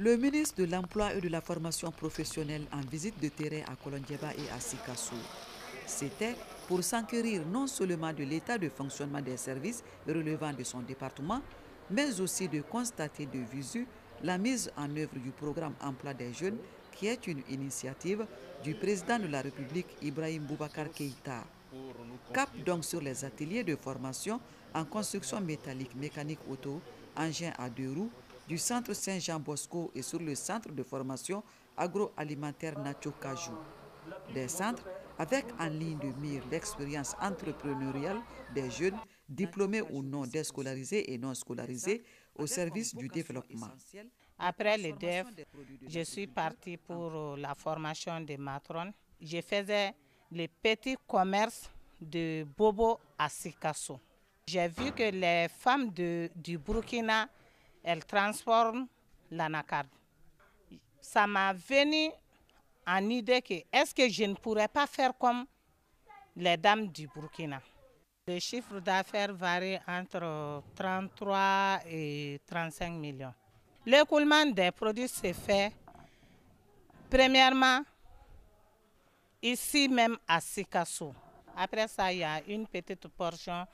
Le ministre de l'Emploi et de la Formation professionnelle en visite de terrain à Kolondieba et à Sikasso. C'était pour s'enquérir non seulement de l'état de fonctionnement des services relevant de son département, mais aussi de constater de visu la mise en œuvre du programme Emploi des jeunes, qui est une initiative du président de la République Ibrahim Boubacar Keïta. Cap donc sur les ateliers de formation en construction métallique, mécanique auto, engins à deux roues, du centre Saint-Jean-Bosco et sur le centre de formation agroalimentaire Nacho Kajou. Des centres avec en ligne de mire l'expérience entrepreneuriale des jeunes, diplômés ou non, déscolarisés et non scolarisés, au service du développement. Après le DEF, je suis partie pour la formation des matrones. Je faisais les petits commerces de Bobo à Sikasso. J'ai vu que les femmes du Burkina, elles transforment l'anacarde. Ça m'a venu en idée que est-ce que je ne pourrais pas faire comme les dames du Burkina. Le chiffre d'affaires varie entre 33 et 35 millions. L'écoulement des produits se fait premièrement ici même à Sikasso. Après ça, il y a une petite portion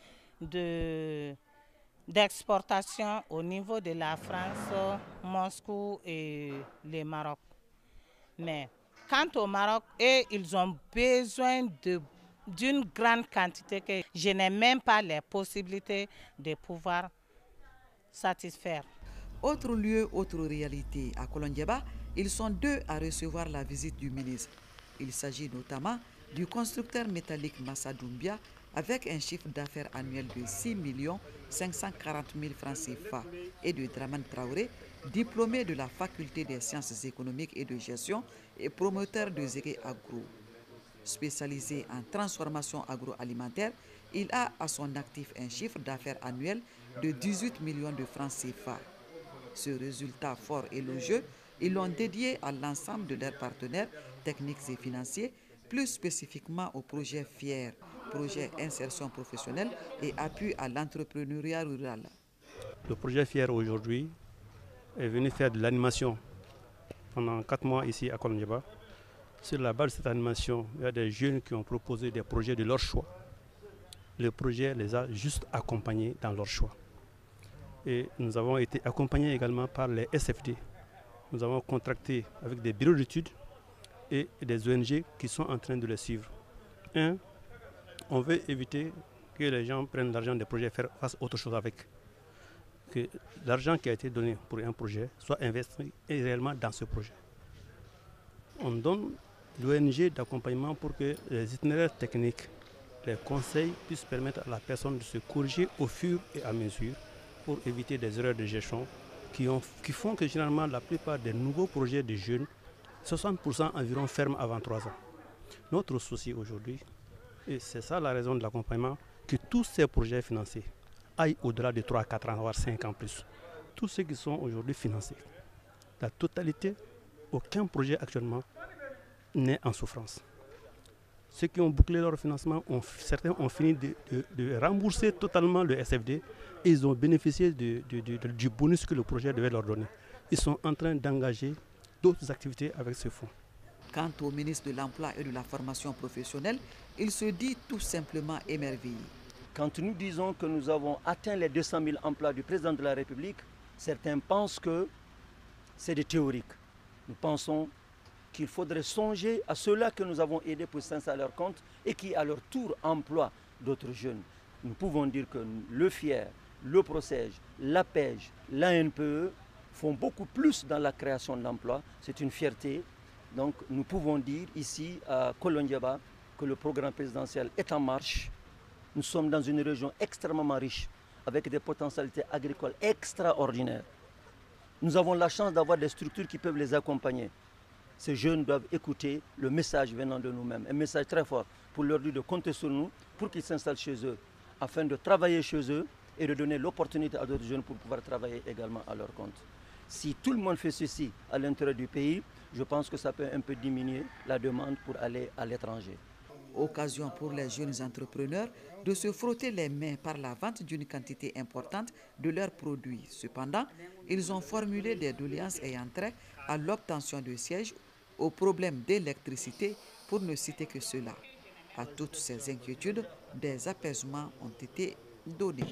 d'exportation au niveau de la France, Moscou et le Maroc. Mais quant au Maroc, ils ont besoin d'une grande quantité que je n'ai même pas les possibilités de pouvoir satisfaire. Autre lieu, autre réalité. À Kolondieba, ils sont deux à recevoir la visite du ministre. Il s'agit notamment du constructeur métallique Massa Doumbia avec un chiffre d'affaires annuel de 6 540 000 francs CFA et de Draman Traoré, diplômé de la faculté des sciences économiques et de gestion et promoteur de Zégué Agro. Spécialisé en transformation agroalimentaire, il a à son actif un chiffre d'affaires annuel de 18 millions de francs CFA. Ce résultat fort élogieux, ils l'ont dédié à l'ensemble de leurs partenaires techniques et financiers, plus spécifiquement au projet FIER, projet insertion professionnelle et appui à l'entrepreneuriat rural. Le projet FIER aujourd'hui est venu faire de l'animation pendant 4 mois ici à Kolondieba. Sur la base de cette animation, il y a des jeunes qui ont proposé des projets de leur choix. Le projet les a juste accompagnés dans leur choix. Et nous avons été accompagnés également par les SFD. Nous avons contracté avec des bureaux d'études et des ONG qui sont en train de les suivre. On veut éviter que les gens prennent l'argent des projets et fassent autre chose avec. Que l'argent qui a été donné pour un projet soit investi réellement dans ce projet. On donne l'ONG d'accompagnement pour que les itinéraires techniques, les conseils puissent permettre à la personne de se corriger au fur et à mesure pour éviter des erreurs de gestion qui font que généralement la plupart des nouveaux projets de jeunes, 60% environ ferment avant 3 ans. Notre souci aujourd'hui, et c'est ça la raison de l'accompagnement, que tous ces projets financés aillent au-delà de 3 à 4 ans, voire 5 ans plus. Tous ceux qui sont aujourd'hui financés, la totalité, aucun projet actuellement n'est en souffrance. Ceux qui ont bouclé leur financement, certains ont fini de rembourser totalement le SFD et ils ont bénéficié du bonus que le projet devait leur donner. Ils sont en train d'engager d'autres activités avec ce fonds. Quant au ministre de l'Emploi et de la Formation professionnelle, il se dit tout simplement émerveillé. Quand nous disons que nous avons atteint les 200 000 emplois du président de la République, certains pensent que c'est des théoriques. Nous pensons qu'il faudrait songer à ceux-là que nous avons aidés pour s'installer à leur compte et qui, à leur tour, emploient d'autres jeunes. Nous pouvons dire que le FIER, le PROCEJ, l'APEJ, l'ANPE font beaucoup plus dans la création d'emplois. C'est une fierté. Donc nous pouvons dire ici à Kolondieba que le programme présidentiel est en marche. Nous sommes dans une région extrêmement riche, avec des potentialités agricoles extraordinaires. Nous avons la chance d'avoir des structures qui peuvent les accompagner. Ces jeunes doivent écouter le message venant de nous-mêmes, un message très fort pour leur dire de compter sur nous, pour qu'ils s'installent chez eux, afin de travailler chez eux et de donner l'opportunité à d'autres jeunes pour pouvoir travailler également à leur compte. Si tout le monde fait ceci à l'intérieur du pays, je pense que ça peut un peu diminuer la demande pour aller à l'étranger. Occasion pour les jeunes entrepreneurs de se frotter les mains par la vente d'une quantité importante de leurs produits. Cependant, ils ont formulé des doléances ayant trait à l'obtention de sièges, aux problèmes d'électricité, pour ne citer que cela. À toutes ces inquiétudes, des apaisements ont été donnés.